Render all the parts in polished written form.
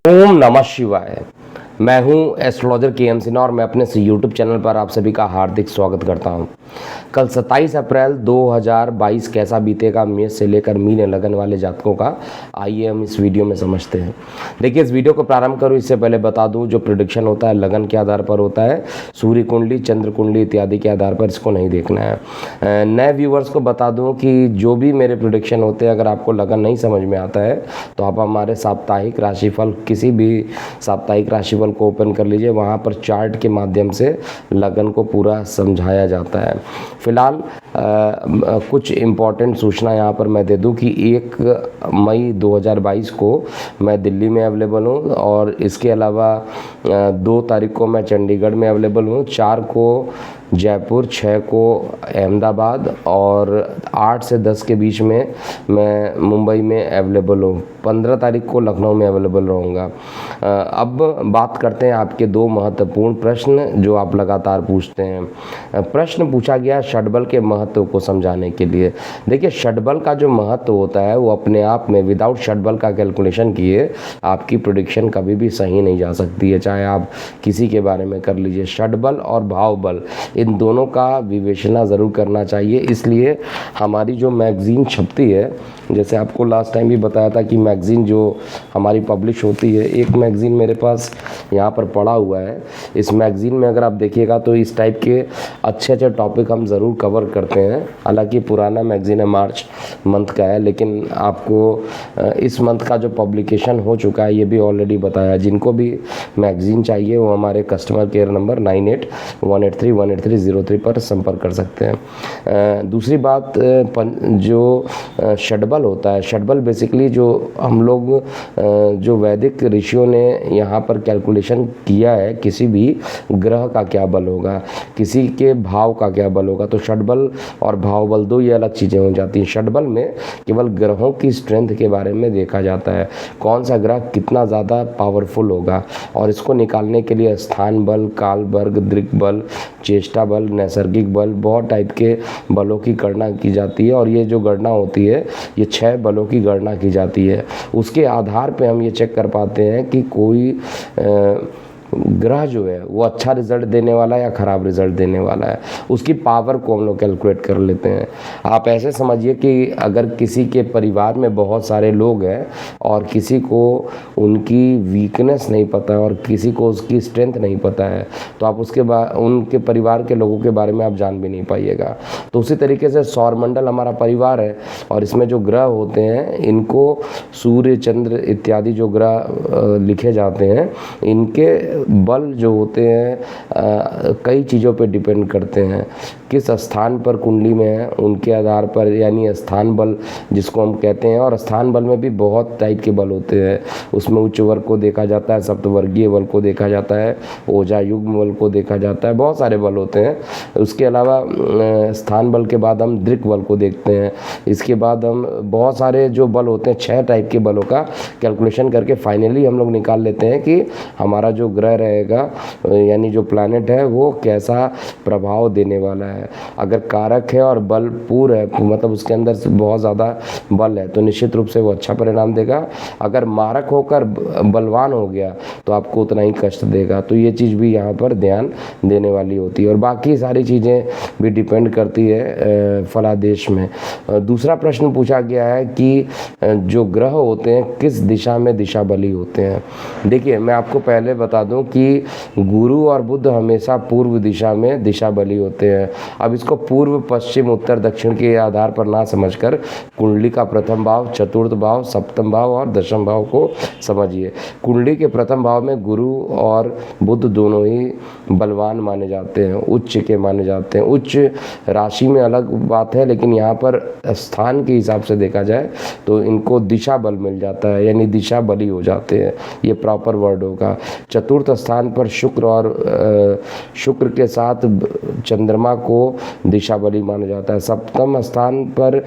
ओम नमः शिवाय। मैं हूं एस्ट्रोलॉजर के सिन्हा और मैं अपने यूट्यूब चैनल पर आप सभी का हार्दिक स्वागत करता हूं। कल 27 अप्रैल 2022 कैसा बीतेगा मेष से लेकर मीन लगन वाले जातकों का, आइए हम इस वीडियो में समझते हैं। देखिए, इस वीडियो को प्रारंभ करूं इससे पहले बता दूं, जो प्रेडिक्शन होता है लगन के आधार पर होता है, सूर्य कुंडली, चंद्र कुंडली इत्यादि के आधार पर इसको नहीं देखना है। नए व्यूवर्स को बता दूं कि जो भी मेरे प्रेडिक्शन होते हैं, अगर आपको लगन नहीं समझ में आता है तो आप हमारे साप्ताहिक राशिफल, किसी भी साप्ताहिक राशिफल को ओपन कर लीजिए, वहाँ पर चार्ट के माध्यम से लगन को पूरा समझाया जाता है। फिलहाल कुछ इम्पॉर्टेंट सूचना यहाँ पर मैं दे दूँ कि 1 मई 2022 को मैं दिल्ली में अवेलेबल हूँ और इसके अलावा 2 तारीख को मैं चंडीगढ़ में अवेलेबल हूँ, 4 को जयपुर, 6 को अहमदाबाद और 8 से 10 के बीच में मैं मुंबई में अवेलेबल हूँ। 15 तारीख को लखनऊ में अवेलेबल रहूँगा। अब बात करते हैं आपके 2 महत्वपूर्ण प्रश्न जो आप लगातार पूछते हैं। प्रश्न पूछा गया षडबल के महत्व को समझाने के लिए। देखिए, षडबल का जो महत्व होता है वो अपने आप में विदाउट षडबल का कैलकुलेशन किए आपकी प्रेडिक्शन कभी भी सही नहीं जा सकती है, चाहे आप किसी के बारे में कर लीजिए। षडबल और भावबल, इन दोनों का विवेचना ज़रूर करना चाहिए। इसलिए हमारी जो मैगज़ीन छपती है, जैसे आपको लास्ट टाइम भी बताया था कि मैगज़ीन जो हमारी पब्लिश होती है, एक मैगज़ीन मेरे पास यहाँ पर पड़ा हुआ है। इस मैगज़ीन में अगर आप देखिएगा तो इस टाइप के अच्छे अच्छे टॉपिक हम ज़रूर कवर करते हैं। हालांकि पुराना मैगज़ीन है, मार्च मंथ का है, लेकिन आपको इस मंथ का जो पब्लिकेशन हो चुका है ये भी ऑलरेडी बताया। जिनको भी मैगज़ीन चाहिए वो हमारे कस्टमर केयर नंबर 9818318303 पर संपर्क कर सकते हैं। दूसरी बात, जो षडबल होता है, षडबल बेसिकली जो हम लोग जो वैदिक ऋषियों ने यहाँ पर कैलकुलेशन किया है, किसी भी ग्रह का क्या बल होगा, किसी के भाव का क्या बल होगा, तो षडबल और भावबल 2 ये अलग चीज़ें हो जाती हैं। षडबल में केवल ग्रहों की स्ट्रेंथ के बारे में देखा जाता है, कौन सा ग्रह कितना ज़्यादा पावरफुल होगा, और इसको निकालने के लिए स्थान बल, काल वर्ग, दृक् बल, चेष्टा बल, नैसर्गिक बल, बहुत टाइप के बलों की गणना की जाती है। और ये जो गणना होती है ये 6 बलों की गणना की जाती है। उसके आधार पे हम ये चेक कर पाते हैं कि कोई ग्रह जो है वो अच्छा रिजल्ट देने वाला है या ख़राब रिजल्ट देने वाला है, उसकी पावर को हम लोग कैलकुलेट कर लेते हैं। आप ऐसे समझिए कि अगर किसी के परिवार में बहुत सारे लोग हैं और किसी को उनकी वीकनेस नहीं पता है और किसी को उसकी स्ट्रेंथ नहीं पता है, तो आप उसके बाद उनके परिवार के लोगों के बारे में आप जान भी नहीं पाइएगा। तो उसी तरीके से सौरमंडल हमारा परिवार है और इसमें जो ग्रह होते हैं इनको सूर्य, चंद्र इत्यादि जो ग्रह लिखे जाते हैं, इनके बल जो होते हैं कई चीज़ों पे डिपेंड करते हैं। किस स्थान पर कुंडली में है उनके आधार पर, यानी स्थान बल जिसको हम कहते हैं। और स्थान बल में भी बहुत टाइप के बल होते हैं। उसमें उच्च वर्ग को देखा जाता है, सप्तवर्गीय बल को देखा जाता है, ओझा युग्म बल को देखा जाता है, बहुत सारे बल होते हैं। उसके अलावा स्थान बल के बाद हम दृक् बल को देखते हैं। इसके बाद हम बहुत सारे जो बल होते हैं, 6 टाइप के बलों का कैलकुलेशन करके फाइनली हम लोग निकाल लेते हैं कि हमारा जो ग्रह रहेगा, यानी जो प्लैनेट है, वो कैसा प्रभाव देने वाला है। अगर कारक है और बल पूर्ण है, मतलब उसके अंदर बहुत ज़्यादा बल है, तो निश्चित रूप से वो अच्छा परिणाम देगा। अगर मारक होकर बलवान हो गया तो आपको उतना ही कष्ट देगा। तो ये चीज़ भी यहाँ पर ध्यान देने वाली होती है और बाकी सारी चीज़ें भी डिपेंड करती है फलादेश में। दूसरा प्रश्न पूछा गया है कि जो ग्रह होते हैं किस दिशा में दिशा बली होते हैं। देखिए, मैं आपको पहले बता दूं कि गुरु और बुध हमेशा पूर्व दिशा में दिशा बली होते हैं। अब इसको पूर्व, पश्चिम, उत्तर, दक्षिण के आधार पर ना समझकर कुंडली का प्रथम भाव, चतुर्थ भाव, सप्तम भाव और दशम भाव को समझिए। कुंडली के प्रथम भाव में गुरु और बुध दोनों ही बलवान माने जाते हैं, उच्च के माने जाते हैं। उच्च राशि में अलग बात है, लेकिन यहाँ पर स्थान के हिसाब से देखा जाए तो इनको दिशा बल मिल जाता है, यानी दिशा बली हो जाते हैं, ये प्रॉपर वर्ड होगा। चतुर्थ स्थान पर शुक्र और शुक्र के साथ चंद्रमा को दिशा बली माना जाता है। सप्तम स्थान पर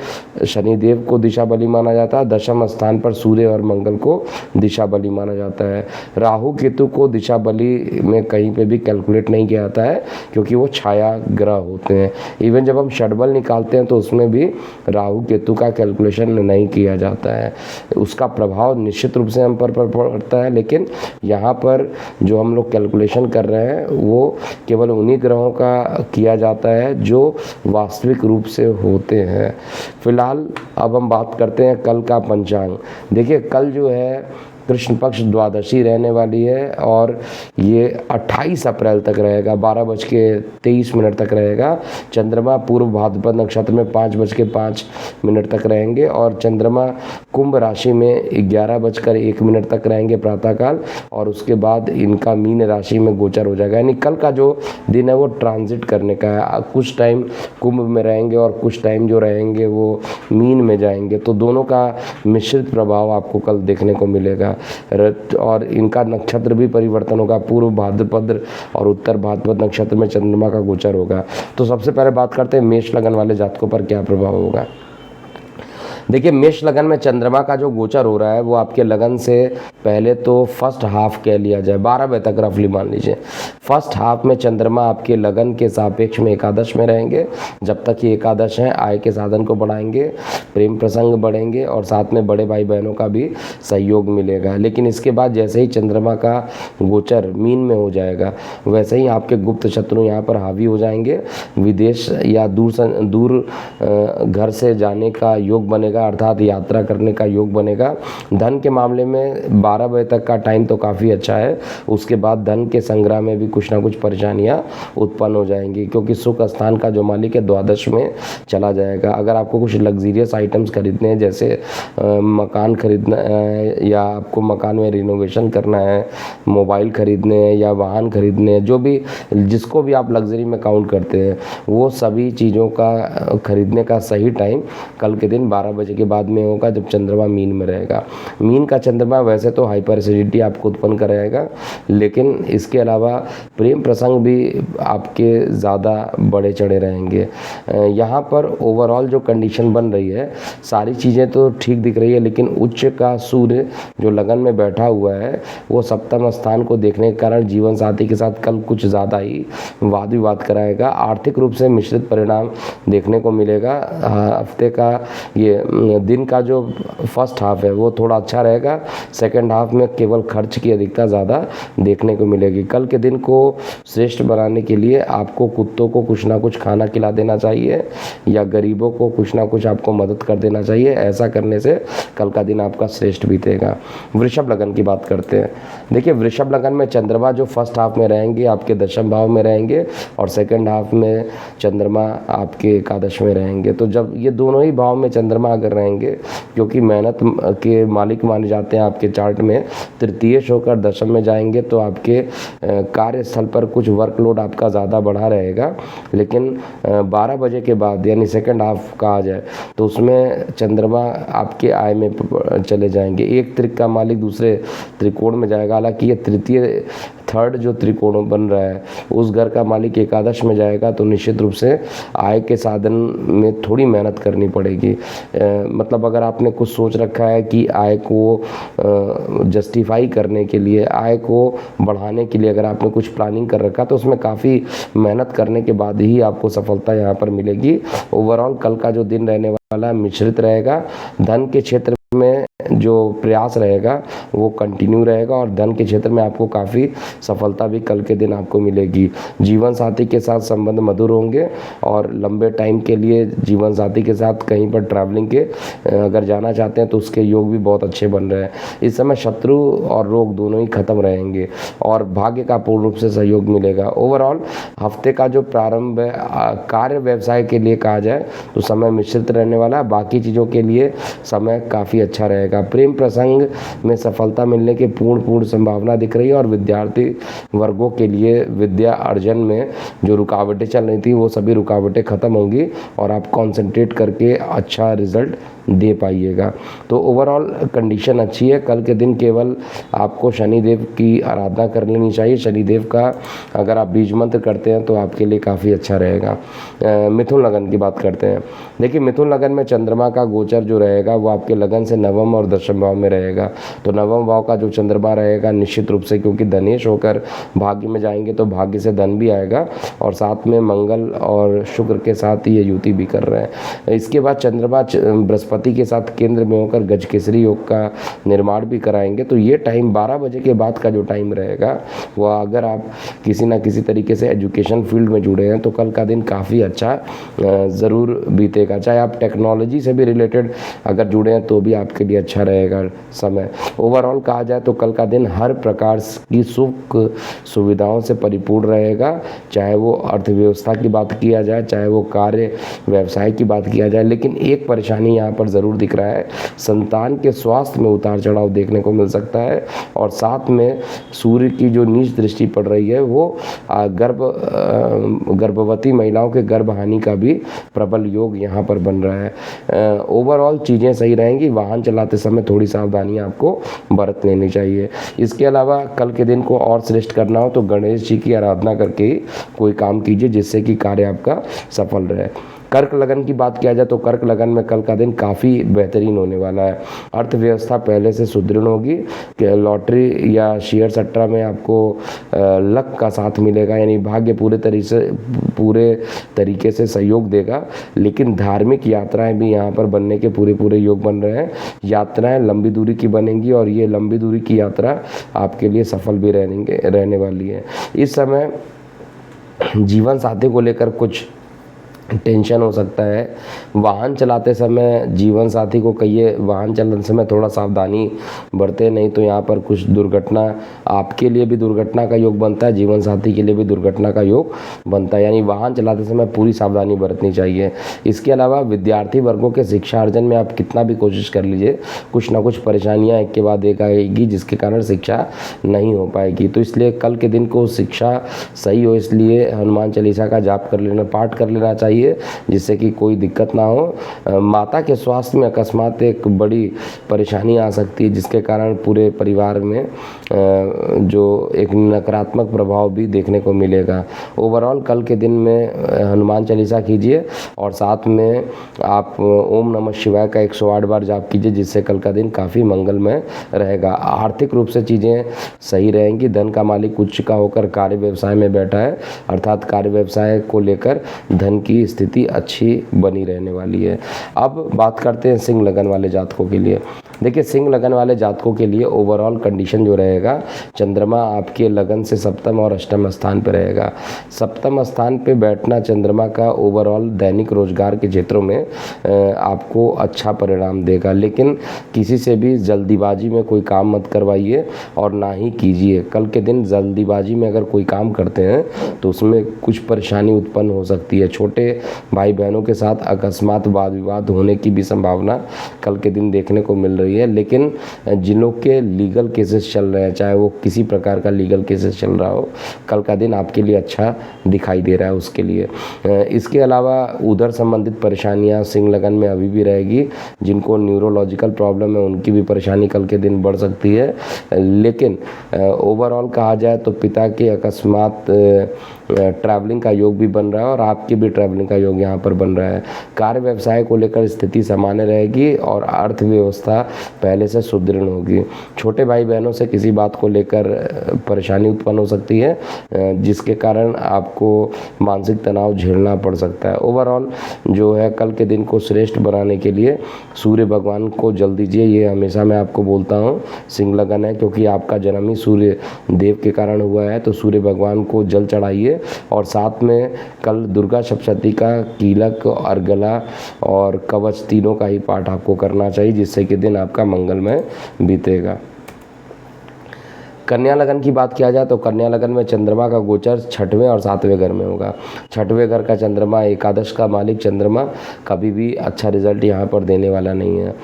शनिदेव को दिशा बली माना जाता है। दशम स्थान पर सूर्य और मंगल को दिशा बली माना जाता है। राहु राहु केतु को दिशा बली में कहीं पे भी कैलकुलेट नहीं किया जाता है, क्योंकि वो छाया ग्रह होते हैं। इवन जब हम षडबल निकालते हैं तो उसमें भी राहु केतु का कैलकुलेशन नहीं किया जाता है। उसका प्रभाव निश्चित रूप से हम पर पड़ता है, लेकिन यहाँ पर जो हम लोग कैलकुलेशन कर रहे हैं वो केवल उन्हीं ग्रहों का किया जाता है जो वास्तविक रूप से होते हैं। फिलहाल अब हम बात करते हैं कल का पंचांग। देखिए, कल जो है कृष्ण पक्ष द्वादशी रहने वाली है और ये 28 अप्रैल तक रहेगा, 12:23 तक रहेगा। चंद्रमा पूर्व भाद्रपद नक्षत्र में 5:05 तक रहेंगे और चंद्रमा कुंभ राशि में 11:01 तक रहेंगे प्रातःकाल, और उसके बाद इनका मीन राशि में गोचर हो जाएगा। यानी कल का जो दिन है वो ट्रांजिट करने का है। कुछ टाइम कुंभ में रहेंगे और कुछ टाइम जो रहेंगे वो मीन में जाएंगे, तो दोनों का मिश्रित प्रभाव आपको कल देखने को मिलेगा। और इनका नक्षत्र भी परिवर्तन होगा, पूर्व भाद्रपद और उत्तर भाद्रपद नक्षत्र में चंद्रमा का गोचर होगा। तो सबसे पहले बात करते हैं मेष लगन वाले जातकों पर क्या प्रभाव होगा। देखिए, मेष लगन में चंद्रमा का जो गोचर हो रहा है वो आपके लगन से पहले तो फर्स्ट हाफ कह लिया जाए, 12 बजे तक रफली मान लीजिए। फर्स्ट हाफ में चंद्रमा आपके लगन के सापेक्ष में एकादश में रहेंगे। जब तक ये एकादश हैं, आय के साधन को बढ़ाएंगे, प्रेम प्रसंग बढ़ेंगे और साथ में बड़े भाई बहनों का भी सहयोग मिलेगा। लेकिन इसके बाद जैसे ही चंद्रमा का गोचर मीन में हो जाएगा, वैसे ही आपके गुप्त शत्रु यहाँ पर हावी हो जाएंगे। विदेश या दूर घर से जाने का योग बनेगा, अर्थात यात्रा करने का योग बनेगा। धन के मामले में 12 बजे तक का टाइम तो काफ़ी अच्छा है। उसके बाद धन के संग्रह में भी कुछ ना कुछ परेशानियां उत्पन्न हो जाएंगी, क्योंकि सुख स्थान का जो मालिक है द्वादश में चला जाएगा। अगर आपको कुछ लग्जीरियस आइटम्स खरीदने हैं, जैसे मकान खरीदना है या आपको मकान में रिनोवेशन करना है, मोबाइल खरीदने हैं या वाहन खरीदने हैं, जो भी जिसको भी आप लग्जरी में काउंट करते हैं, वो सभी चीज़ों का खरीदने का सही टाइम कल के दिन 12 बजे के बाद में होगा, जब चंद्रमा मीन में रहेगा। मीन का चंद्रमा वैसे तो हाइपर एसिडिटी आपको उत्पन्न कराएगा, लेकिन इसके अलावा प्रेम प्रसंग भी आपके ज़्यादा बड़े चढ़े रहेंगे। यहाँ पर ओवरऑल जो कंडीशन बन रही है, सारी चीज़ें तो ठीक दिख रही है, लेकिन उच्च का सूर्य जो लगन में बैठा हुआ है वो सप्तम स्थान को देखने के कारण जीवन साथी के साथ कल कुछ ज़्यादा ही वाद विवाद कराएगा। आर्थिक रूप से मिश्रित परिणाम देखने को मिलेगा। हफ्ते का ये दिन का जो फर्स्ट हाफ है वो थोड़ा अच्छा रहेगा, सेकंड हाफ में केवल खर्च की अधिकता ज़्यादा देखने को मिलेगी। कल के दिन को श्रेष्ठ बनाने के लिए आपको कुत्तों को कुछ ना कुछ खाना खिला देना चाहिए या गरीबों को कुछ ना कुछ आपको मदद कर देना चाहिए। ऐसा करने से कल का दिन आपका श्रेष्ठ बीतेगा। वृषभ लगन की बात करते हैं। देखिए, वृषभ लगन में चंद्रमा जो फर्स्ट हाफ में रहेंगे आपके दशम भाव में रहेंगे और सेकंड हाफ में चंद्रमा आपके एकादश में रहेंगे। तो जब ये दोनों ही भाव में चंद्रमा अगर रहेंगे, क्योंकि मेहनत के मालिक माने जाते हैं आपके चार्ट में, तृतीयेश होकर दशम में जाएंगे तो आपके कार्यस्थल पर कुछ वर्कलोड आपका ज़्यादा बढ़ा रहेगा। लेकिन 12 बजे के बाद यानी सेकंड हाफ का आ जाए तो उसमें चंद्रमा आपके आय में चले जाएंगे। एक त्रिक का मालिक दूसरे त्रिकोण में जाएगा। हालांकि ये तृतीय थर्ड जो त्रिकोण बन रहा है उस घर का मालिक एकादश में जाएगा, तो निश्चित रूप से आय के साधन में थोड़ी मेहनत करनी पड़ेगी। मतलब अगर आपने कुछ सोच रखा है कि आय को जस्टिफाई करने के लिए, आय को बढ़ाने के लिए अगर आपने कुछ प्लानिंग कर रखा, तो उसमें काफ़ी मेहनत करने के बाद ही आपको सफलता यहाँ पर मिलेगी। ओवरऑल कल का जो दिन रहने वाला मिश्रित रहेगा। धन के क्षेत्र में जो प्रयास रहेगा वो कंटिन्यू रहेगा और धन के क्षेत्र में आपको काफ़ी सफलता भी कल के दिन आपको मिलेगी। जीवन साथी के साथ संबंध मधुर होंगे और लंबे टाइम के लिए जीवन साथी के साथ कहीं पर ट्रैवलिंग के अगर जाना चाहते हैं तो उसके योग भी बहुत अच्छे बन रहे हैं। इस समय शत्रु और रोग दोनों ही खत्म रहेंगे और भाग्य का पूर्ण रूप से सहयोग मिलेगा। ओवरऑल हफ्ते का जो प्रारंभ है कार्य व्यवसाय के लिए कहा जाए तो समय मिश्रित रहने वाला है। बाकी चीज़ों के लिए समय काफ़ी अच्छा रहेगा। प्रेम प्रसंग में सफलता मिलने की पूर्ण संभावना दिख रही है और विद्यार्थी वर्गों के लिए विद्या अर्जन में जो रुकावटें चल रही थी वो सभी रुकावटें खत्म होंगी और आप कंसंट्रेट करके अच्छा रिजल्ट दे पाइएगा। तो ओवरऑल कंडीशन अच्छी है। कल के दिन केवल आपको शनिदेव की आराधना कर लेनी चाहिए। शनिदेव का अगर आप बीज मंत्र करते हैं तो आपके लिए काफ़ी अच्छा रहेगा। मिथुन लगन की बात करते हैं। देखिए मिथुन लगन में चंद्रमा का गोचर जो रहेगा वो आपके लगन से नवम और दशम भाव में रहेगा। तो नवम भाव का जो चंद्रमा रहेगा निश्चित रूप से, क्योंकि धनेश होकर भाग्य में जाएंगे तो भाग्य से धन भी आएगा, और साथ में मंगल और शुक्र के साथ ये युति भी कर रहे हैं। इसके बाद चंद्रमा बृहस्पति के साथ केंद्र में होकर गजकेसरी योग का निर्माण भी कराएंगे। तो ये टाइम 12 बजे के बाद का जो टाइम रहेगा वह, अगर आप किसी ना किसी तरीके से एजुकेशन फील्ड में जुड़े हैं तो कल का दिन काफ़ी अच्छा ज़रूर बीतेगा। चाहे आप टेक्नोलॉजी से भी रिलेटेड अगर जुड़े हैं तो भी आपके लिए अच्छा रहेगा समय। ओवरऑल कहा जाए तो कल का दिन हर प्रकार की सुख सुविधाओं से परिपूर्ण रहेगा, चाहे वो अर्थव्यवस्था की बात किया जाए, चाहे वो कार्य व्यवसाय की बात किया जाए। लेकिन एक परेशानी यहाँ पर ज़रूर दिख रहा है, संतान के स्वास्थ्य में उतार चढ़ाव देखने को मिल सकता है, और साथ में सूर्य की जो नीच दृष्टि पड़ रही है वो गर्भवती महिलाओं के गर्भ हानि का भी प्रबल योग यहाँ पर बन रहा है। ओवरऑल चीज़ें सही रहेंगी। वाहन चलाते समय थोड़ी सावधानी आपको बरत लेनी चाहिए। इसके अलावा कल के दिन को और श्रेष्ठ करना हो तो गणेश जी की आराधना करके ही कोई काम कीजिए, जिससे कि कार्य आपका सफल रहे। कर्क लगन की बात किया जाए तो कर्क लगन में कल का दिन काफ़ी बेहतरीन होने वाला है। अर्थव्यवस्था पहले से सुदृढ़ होगी। लॉटरी या शेयर सट्टा में आपको लक का साथ मिलेगा, यानी भाग्य पूरे तरीके से सहयोग देगा। लेकिन धार्मिक यात्राएं भी यहाँ पर बनने के पूरे योग बन रहे हैं। यात्राएं लंबी दूरी की बनेंगी और ये लंबी दूरी की यात्रा आपके लिए सफल भी रहने वाली है। इस समय जीवन साथी को लेकर कुछ टेंशन हो सकता है। वाहन चलाते समय जीवन साथी को कहिए वाहन चलाते समय थोड़ा सावधानी बरते, नहीं तो यहाँ पर कुछ दुर्घटना, आपके लिए भी दुर्घटना का योग बनता है, जीवन साथी के लिए भी दुर्घटना का योग बनता है। यानी वाहन चलाते समय पूरी सावधानी बरतनी चाहिए। इसके अलावा विद्यार्थी वर्गों के शिक्षा अर्जन में आप कितना भी कोशिश कर लीजिए, कुछ ना कुछ परेशानियाँ एक के बाद एक आएगी, जिसके कारण शिक्षा नहीं हो पाएगी। तो इसलिए कल के दिन को शिक्षा सही हो, इसलिए हनुमान चालीसा का जाप कर लेना, पाठ कर लेना चाहिए, जिससे कि कोई दिक्कत ना हो। माता के स्वास्थ्य में अकस्मात एक बड़ी परेशानी आ सकती है, जिसके कारण पूरे परिवार में जो एक नकारात्मक प्रभाव भी देखने को मिलेगा। ओवरऑल कल के दिन में हनुमान चालीसा कीजिए और साथ में आप ओम नमः शिवाय का 108 बार जाप कीजिए, जिससे कल का दिन काफ़ी मंगलमय रहेगा। आर्थिक रूप से चीज़ें सही रहेंगी। धन का मालिक उच्च का होकर कार्य व्यवसाय में बैठा है, अर्थात कार्य व्यवसाय को लेकर धन की स्थिति अच्छी बनी रहने वाली है। अब बात करते हैं सिंह लगन वाले जातकों के लिए। देखिए सिंह लगन वाले जातकों के लिए ओवरऑल कंडीशन जो रहेगा, चंद्रमा आपके लगन से सप्तम और अष्टम स्थान पर रहेगा। सप्तम स्थान पे बैठना चंद्रमा का ओवरऑल दैनिक रोजगार के क्षेत्रों में आपको अच्छा परिणाम देगा। लेकिन किसी से भी जल्दीबाजी में कोई काम मत करवाइए और ना ही कीजिए। कल के दिन जल्दीबाजी में अगर कोई काम करते हैं तो उसमें कुछ परेशानी उत्पन्न हो सकती है। छोटे भाई बहनों के साथ अकस्मात वाद विवाद होने की भी संभावना कल के दिन देखने को मिल रही है। लेकिन जिन लोग के लीगल केसेस चल रहे हैं, चाहे वो किसी प्रकार का लीगल केसेस चल रहा हो, कल का दिन आपके लिए अच्छा दिखाई दे रहा है उसके लिए। इसके अलावा उधर संबंधित परेशानियां सिंह लगन में अभी भी रहेगी। जिनको न्यूरोलॉजिकल प्रॉब्लम है उनकी भी परेशानी कल के दिन बढ़ सकती है। लेकिन ओवरऑल कहा जाए तो पिता के अकस्मात ट्रैवलिंग का योग भी बन रहा है और आपकी भी ट्रैवलिंग का योग यहाँ पर बन रहा है। कार्य व्यवसाय को लेकर स्थिति सामान्य रहेगी और अर्थव्यवस्था पहले से सुदृढ़ होगी। छोटे भाई बहनों से किसी बात को लेकर परेशानी उत्पन्न हो सकती है, जिसके कारण आपको मानसिक तनाव झेलना पड़ सकता है। ओवरऑल जो है कल के दिन को श्रेष्ठ बनाने के लिए सूर्य भगवान को जल दीजिए। ये हमेशा मैं आपको बोलता हूँ, सिंह लगन है क्योंकि आपका जन्म ही सूर्य देव के कारण हुआ है, तो सूर्य भगवान को जल चढ़ाइए। और साथ में कल दुर्गा सप्तशती का कीलक, अर्गला और कवच तीनों का ही पाठ आपको करना चाहिए, जिससे कि दिन आपका मंगलमय बीतेगा। कन्या लगन की बात किया जाए तो कन्या लगन में चंद्रमा का गोचर 6वें और 7वें घर में होगा। 6वें घर का चंद्रमा, एकादश का मालिक चंद्रमा कभी भी अच्छा रिजल्ट यहाँ पर देने वाला नहीं है।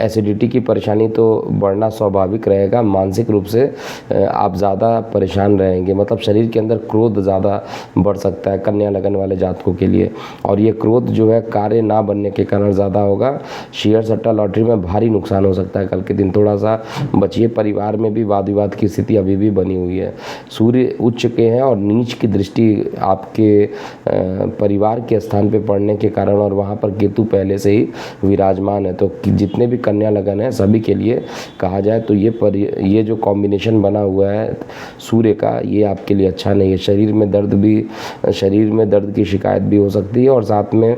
एसिडिटी की परेशानी तो बढ़ना स्वाभाविक रहेगा। मानसिक रूप से आप ज़्यादा परेशान रहेंगे, मतलब शरीर के अंदर क्रोध ज़्यादा बढ़ सकता है कन्या लगन वाले जातकों के लिए, और ये क्रोध जो है कार्य ना बनने के कारण ज़्यादा होगा। शेयर सट्टा लॉटरी में भारी नुकसान हो सकता है कल के दिन, थोड़ा सा बचिए। परिवार में भी वाद विवाद की स्थिति अभी भी बनी हुई है। सूर्य उच्च के हैं और नीच की दृष्टि आपके परिवार के स्थान पे पड़ने के कारण, और वहाँ पर केतु पहले से ही विराजमान है। तो जितने भी कन्या लगन है सभी के लिए कहा जाए तो ये जो कॉम्बिनेशन बना हुआ है सूर्य का, ये आपके लिए अच्छा नहीं है। शरीर में दर्द की शिकायत भी हो सकती है, और साथ में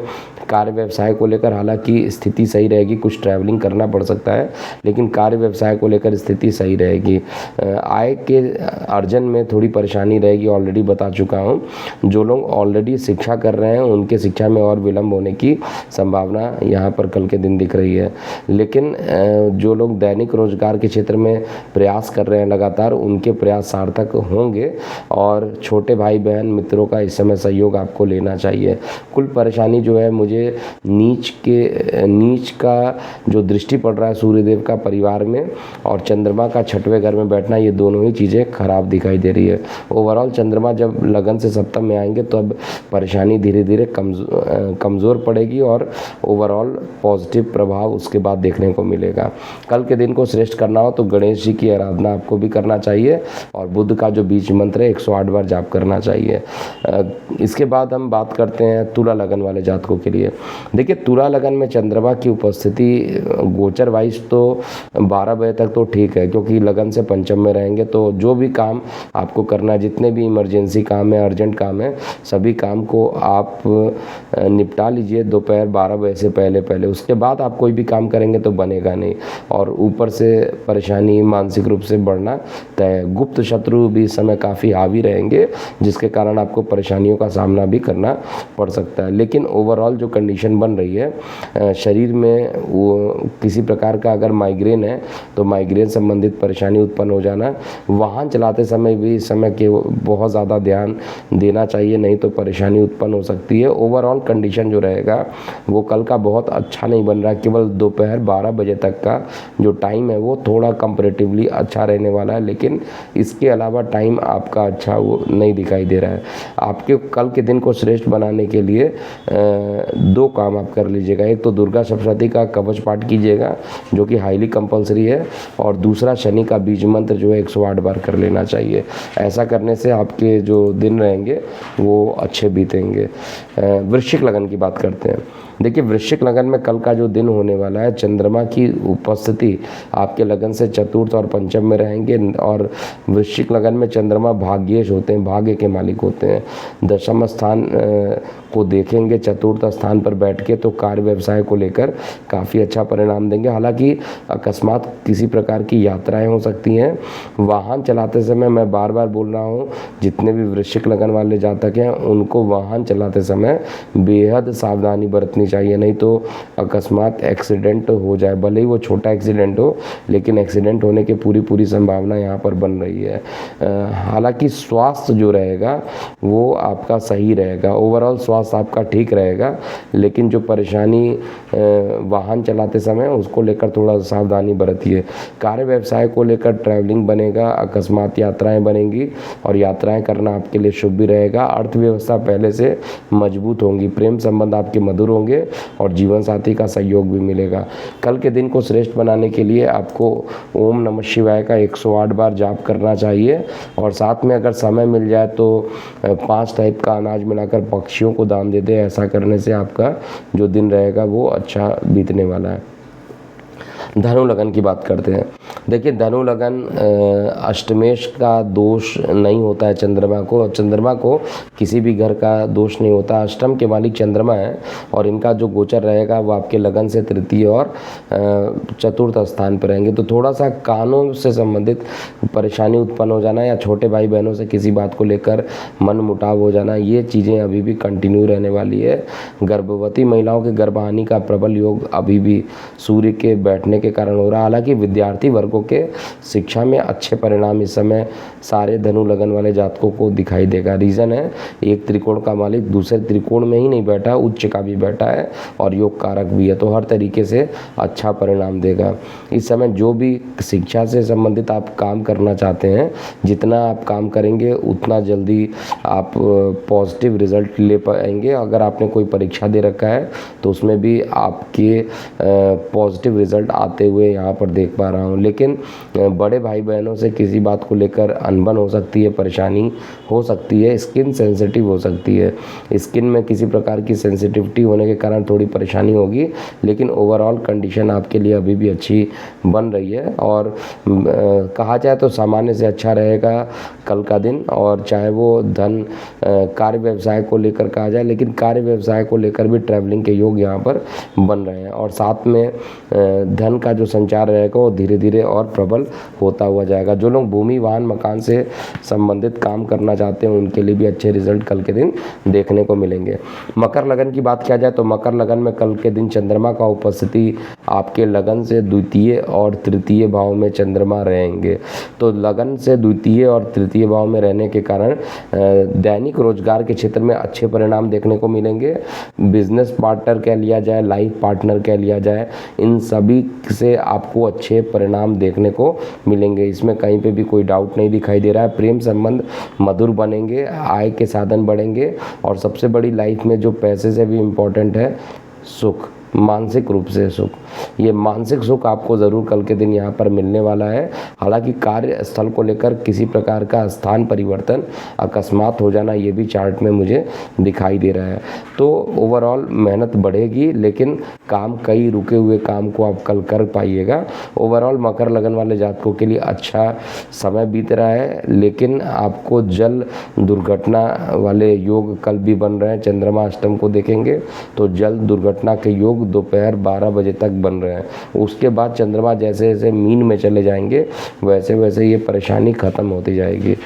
कार्य व्यवसाय को लेकर हालांकि स्थिति सही रहेगी, कुछ ट्रैवलिंग करना पड़ सकता है, लेकिन कार्य व्यवसाय को लेकर स्थिति सही रहेगी। आय के अर्जन में थोड़ी परेशानी रहेगी, ऑलरेडी बता चुका हूँ। जो लोग ऑलरेडी शिक्षा कर रहे हैं उनके शिक्षा में और विलम्ब होने की संभावना यहाँ पर कल के दिन दिख रही है। लेकिन जो लोग दैनिक रोजगार के क्षेत्र में प्रयास कर रहे हैं लगातार, उनके प्रयास सार्थक होंगे, और छोटे भाई बहन मित्रों का इस समय सहयोग आपको लेना चाहिए। कुल परेशानी जो है मुझे नीच का जो दृष्टि पड़ रहा है सूर्यदेव का परिवार में, और चंद्रमा का 6वें घर में बैठना, ये दोनों ही चीज़ें खराब दिखाई दे रही है। ओवरऑल चंद्रमा जब लगन से सप्तम में आएंगे तो अब परेशानी धीरे धीरे कमज़ोर पड़ेगी, और ओवरऑल पॉजिटिव प्रभाव उसके बाद देखने को मिलेगा। कल के दिन को श्रेष्ठ करना हो तो गणेश जी की आराधना आपको भी करना चाहिए, और बुध का जो बीज मंत्र है 108 बार जाप करना चाहिए। इसके बाद हम बात करते हैं तुला लगन वाले जातकों के लिए। देखिए, तुला लगन में चंद्रमा की उपस्थिति गोचर वाइज तो 12 बजे तक तो ठीक है, क्योंकि लगन से पंचम में रहेंगे। तो जो भी काम आपको करना है, जितने भी इमरजेंसी काम है, अर्जेंट काम है, सभी काम को आप निपटा लीजिए दोपहर 12 बजे से पहले। उसके बाद आप कोई भी काम करेंगे तो बनेगा नहीं, और ऊपर से परेशानी मानसिक रूप से बढ़ना तय। गुप्त शत्रु भी इस समय काफ़ी हावी रहेंगे, जिसके कारण आपको परेशानियों का सामना भी करना पड़ सकता है। लेकिन ओवरऑल जो कंडीशन बन रही है शरीर में, वो किसी प्रकार का अगर माइग्रेन है तो माइग्रेन संबंधित परेशानी उत्पन्न हो जाना। वाहन चलाते समय भी इस समय के बहुत ज़्यादा ध्यान देना चाहिए, नहीं तो परेशानी उत्पन्न हो सकती है। ओवरऑल कंडीशन जो रहेगा वो कल का बहुत अच्छा नहीं बन रहा है। केवल दोपहर 12 बजे तक का जो टाइम है वो थोड़ा कंपैरेटिवली अच्छा रहने वाला है, लेकिन इसके अलावा टाइम आपका अच्छा वो नहीं दिखाई दे रहा है। आपके कल के दिन को श्रेष्ठ बनाने के लिए 2 काम आप कर लीजिएगा। एक तो दुर्गा सप्तशती का कवच पाठ कीजिएगा, जो कि हाईली कंपलसरी है, और दूसरा शनि का बीज मंत्र जो है 108 बार कर लेना चाहिए। ऐसा करने से आपके जो दिन रहेंगे वो अच्छे बीतेंगे। वृश्चिक लगन की बात करते हैं। देखिए, वृश्चिक लगन में कल का जो दिन होने वाला है, चंद्रमा की उपस्थिति आपके लगन से चतुर्थ और पंचम में रहेंगे, और वृश्चिक लगन में चंद्रमा भाग्येश होते हैं, भाग्य के मालिक होते हैं। दशम स्थान को देखेंगे चतुर्थ स्थान पर बैठ के, तो कार्य व्यवसाय को लेकर काफ़ी अच्छा परिणाम देंगे। हालांकि अकस्मात किसी प्रकार की यात्राएं हो सकती हैं। वाहन चलाते समय मैं बार बार बोल रहा हूँ, जितने भी वृश्चिक लगन वाले जातक हैं उनको वाहन चलाते समय बेहद सावधानी बरतनी चाहिए, नहीं तो अकस्मात एक्सीडेंट हो जाए। भले ही वो छोटा एक्सीडेंट हो, लेकिन एक्सीडेंट होने की पूरी संभावना यहाँ पर बन रही है। हालांकि स्वास्थ्य जो रहेगा वो आपका सही रहेगा, ओवरऑल स्वास्थ्य आपका ठीक रहेगा, लेकिन जो परेशानी वाहन चलाते समय उसको लेकर थोड़ा सावधानी बरतिए। कार्य व्यवसाय को लेकर ट्रैवलिंग बनेगा, अकस्मात यात्राएं बनेंगी, और यात्राएं करना आपके लिए शुभ भी रहेगा। अर्थव्यवस्था पहले से मजबूत होंगी, प्रेम संबंध आपके मधुर होंगे, और जीवन साथी का सहयोग भी मिलेगा। कल के दिन को श्रेष्ठ बनाने के लिए आपको ओम नमः शिवाय का 108 बार जाप करना चाहिए, और साथ में अगर समय मिल जाए तो 5 टाइप का अनाज मिलाकर पक्षियों को दान दे दे। ऐसा करने से आपका जो दिन रहेगा वो अच्छा बीतने वाला है। धनु लगन की बात करते हैं। देखिए, धनु लगन अष्टमेश का दोष नहीं होता है चंद्रमा को किसी भी घर का दोष नहीं होता। अष्टम के मालिक चंद्रमा है, और इनका जो गोचर रहेगा वो आपके लगन से तृतीय और चतुर्थ स्थान पर रहेंगे। तो थोड़ा सा कानों से संबंधित परेशानी उत्पन्न हो जाना, या छोटे भाई बहनों से किसी बात को लेकर मन मुटाव हो जाना, ये चीज़ें अभी भी कंटिन्यू रहने वाली है। गर्भवती महिलाओं के गर्भहानि का प्रबल योग अभी भी सूर्य के बैठने के कारण हो रहा है। हालांकि विद्यार्थी वर्गों के शिक्षा में अच्छे परिणाम इस समय सारे धनु लगन वाले जातकों को दिखाई देगा। रीज़न है, एक त्रिकोण का मालिक दूसरे त्रिकोण में ही नहीं बैठा, उच्च का भी बैठा है और योग कारक भी है, तो हर तरीके से अच्छा परिणाम देगा। इस समय जो भी शिक्षा से संबंधित आप काम करना चाहते हैं, जितना आप काम करेंगे उतना जल्दी आप पॉजिटिव रिजल्ट ले पाएंगे। अगर आपने कोई परीक्षा दे रखा है तो उसमें भी आपके पॉजिटिव रिजल्ट आते हुए यहाँ पर देख पा रहा हूँ। लेकिन बड़े भाई बहनों से किसी बात को लेकर अनबन हो सकती है, परेशानी हो सकती है, स्किन सेंसिटिव हो सकती है, स्किन में किसी प्रकार की सेंसिटिविटी होने के कारण थोड़ी परेशानी होगी। लेकिन ओवरऑल कंडीशन आपके लिए अभी भी अच्छी बन रही है और कहा जाए तो सामान्य से अच्छा रहेगा कल का दिन। और चाहे वो धन कार्य व्यवसाय को लेकर कहा जाए, लेकिन कार्य व्यवसाय को लेकर भी ट्रैवलिंग के योग यहाँ पर बन रहे हैं और साथ में धन का जो संचार रहेगा वो धीरे धीरे और प्रबल होता हुआ जाएगा। जो लोग भूमि वाहन मकान से संबंधित काम करना चाहते हैं उनके लिए भी अच्छे रिजल्ट कल के दिन देखने को मिलेंगे। मकर लगन की बात किया जाए तो मकर लगन में कल के दिन चंद्रमा का उपस्थिति आपके लगन से द्वितीय और तृतीय भाव में चंद्रमा रहेंगे। तो लगन से द्वितीय और तृतीय भाव में रहने के कारण दैनिक रोजगार के क्षेत्र में अच्छे परिणाम देखने को मिलेंगे। बिजनेस पार्टनर कह लिया जाए, लाइफ पार्टनर कह लिया जाए, इन सभी से आपको अच्छे परिणाम देखने को मिलेंगे। इसमें कहीं पे भी कोई डाउट नहीं दिखाई दे रहा है। प्रेम संबंध मधुर बनेंगे, आय के साधन बढ़ेंगे और सबसे बड़ी लाइफ में जो पैसे से भी इम्पोर्टेंट है, सुख, मानसिक रूप से सुख। ये मानसिक सुख आपको ज़रूर कल के दिन यहाँ पर मिलने वाला है। हालांकि कार्य स्थल को लेकर किसी प्रकार का स्थान परिवर्तन अकस्मात हो जाना ये भी चार्ट में मुझे दिखाई दे रहा है। तो ओवरऑल मेहनत बढ़ेगी, लेकिन काम, कई रुके हुए काम को आप कल कर पाइएगा। ओवरऑल मकर लगन वाले जातकों के लिए अच्छा समय बीत रहा है, लेकिन आपको जल दुर्घटना वाले योग कल भी बन रहे हैं। चंद्रमा अष्टम को देखेंगे तो जल दुर्घटना के योग दोपहर 12 बजे तक बन रहे हैं। उसके बाद चंद्रमा जैसे जैसे मीन में चले जाएंगे वैसे वैसे ये परेशानी खत्म होती जाएगी।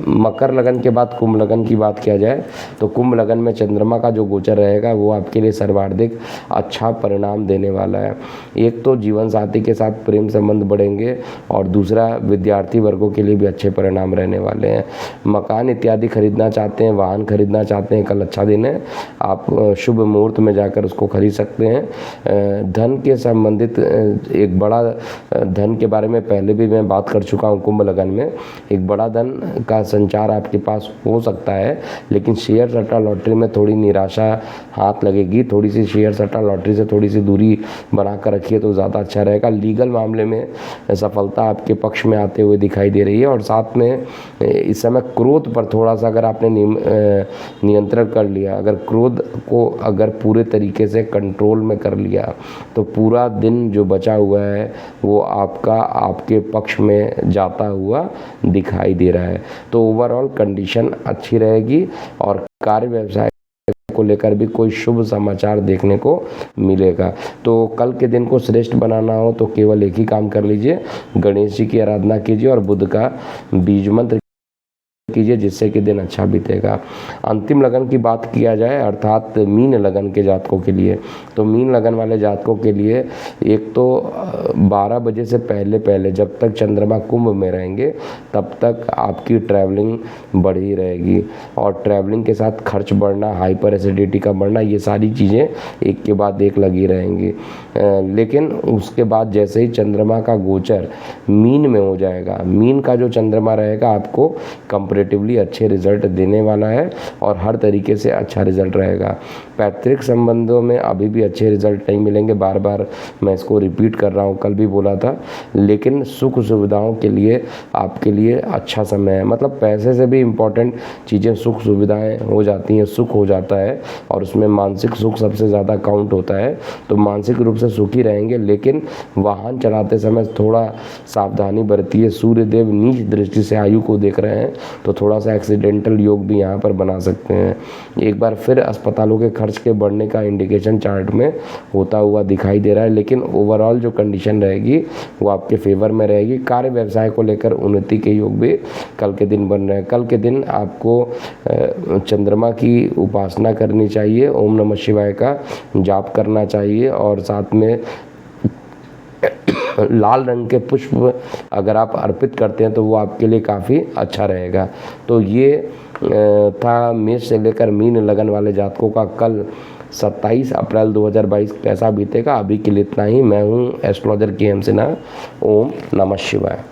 मकर लगन के बाद कुंभ लगन की बात किया जाए तो कुंभ लगन में चंद्रमा का जो गोचर रहेगा वो आपके लिए सर्वाधिक अच्छा परिणाम देने वाला है। एक तो जीवन साथी के साथ प्रेम संबंध बढ़ेंगे और दूसरा विद्यार्थी वर्गों के लिए भी अच्छे परिणाम रहने वाले हैं। मकान इत्यादि खरीदना चाहते हैं, वाहन खरीदना चाहते हैं, कल अच्छा दिन है। आप शुभ मुहूर्त में जाकर उसको खरीद सकते हैं। धन के संबंधित एक बड़ा धन के बारे में पहले भी मैं बात कर चुका हूँ। कुंभ लगन में एक बड़ा धन का संचार आपके पास हो सकता है, लेकिन शेयर सट्टा लॉटरी में थोड़ी निराशा हाथ लगेगी। थोड़ी सी शेयर सट्टा लॉटरी से थोड़ी सी दूरी बनाकर रखिए तो ज़्यादा अच्छा रहेगा। लीगल मामले में सफलता आपके पक्ष में आते हुए दिखाई दे रही है और साथ में इस समय क्रोध पर थोड़ा सा अगर आपने नियंत्रण कर लिया, अगर क्रोध को अगर पूरे तरीके से कंट्रोल में कर लिया तो पूरा दिन जो बचा हुआ है वो आपके पक्ष में जाता हुआ दिखाई दे रहा है। तो ओवरऑल कंडीशन अच्छी रहेगी और कार्य व्यवसाय को लेकर भी कोई शुभ समाचार देखने को मिलेगा। तो कल के दिन को श्रेष्ठ बनाना हो तो केवल एक ही काम कर लीजिए, गणेश जी की आराधना कीजिए और बुध का बीज मंत्र कीजिए, जिससे कि दिन अच्छा बीतेगा। अंतिम लगन की बात किया जाए अर्थात मीन लगन के जातकों के लिए, तो मीन लगन वाले जातकों के लिए एक तो 12 बजे से पहले पहले जब तक चंद्रमा कुंभ में रहेंगे तब तक आपकी ट्रैवलिंग बढ़ी रहेगी और ट्रैवलिंग के साथ खर्च बढ़ना, हाइपर एसिडिटी का बढ़ना, ये सारी चीज़ें एक के बाद एक लगी रहेंगी। लेकिन उसके बाद जैसे ही चंद्रमा का गोचर मीन में हो जाएगा, मीन का जो चंद्रमा रहेगा आपको कंपैरेटिवली अच्छे रिजल्ट देने वाला है और हर तरीके से अच्छा रिजल्ट रहेगा। पैतृक संबंधों में अभी भी अच्छे रिजल्ट नहीं मिलेंगे, बार बार मैं इसको रिपीट कर रहा हूँ, कल भी बोला था। लेकिन सुख सुविधाओं के लिए आपके लिए अच्छा समय है। मतलब पैसे से भी इम्पोर्टेंट चीज़ें सुख सुविधाएं हो जाती हैं, सुख हो जाता है और उसमें मानसिक सुख सबसे ज़्यादा काउंट होता है। तो मानसिक रूप से सुखी रहेंगे, लेकिन वाहन चलाते समय थोड़ा सावधानी बरतिए। सूर्यदेव नीच दृष्टि से आयु को देख रहे हैं तो थोड़ा सा एक्सीडेंटल योग भी यहाँ पर बना सकते हैं। एक बार फिर अस्पतालों के खर्च के बढ़ने का इंडिकेशन चार्ट में होता हुआ दिखाई दे रहा है, लेकिन ओवरऑल जो कंडीशन रहेगी वो आपके फेवर में रहेगी। कार्य व्यवसाय को लेकर उन्नति के योग भी कल के दिन बन रहे हैं। कल के दिन आपको चंद्रमा की उपासना करनी चाहिए, ओम नमः शिवाय का जाप करना चाहिए और साथ में लाल रंग के पुष्प अगर आप अर्पित करते हैं तो वो आपके लिए काफ़ी अच्छा रहेगा। तो ये था मेष से लेकर मीन लगन वाले जातकों का कल 27 अप्रैल 2022 कैसा बीतेगा। अभी के लिए इतना ही। मैं हूँ एस्ट्रोलॉजर के एम सिन्हा। ओम नमः शिवाय।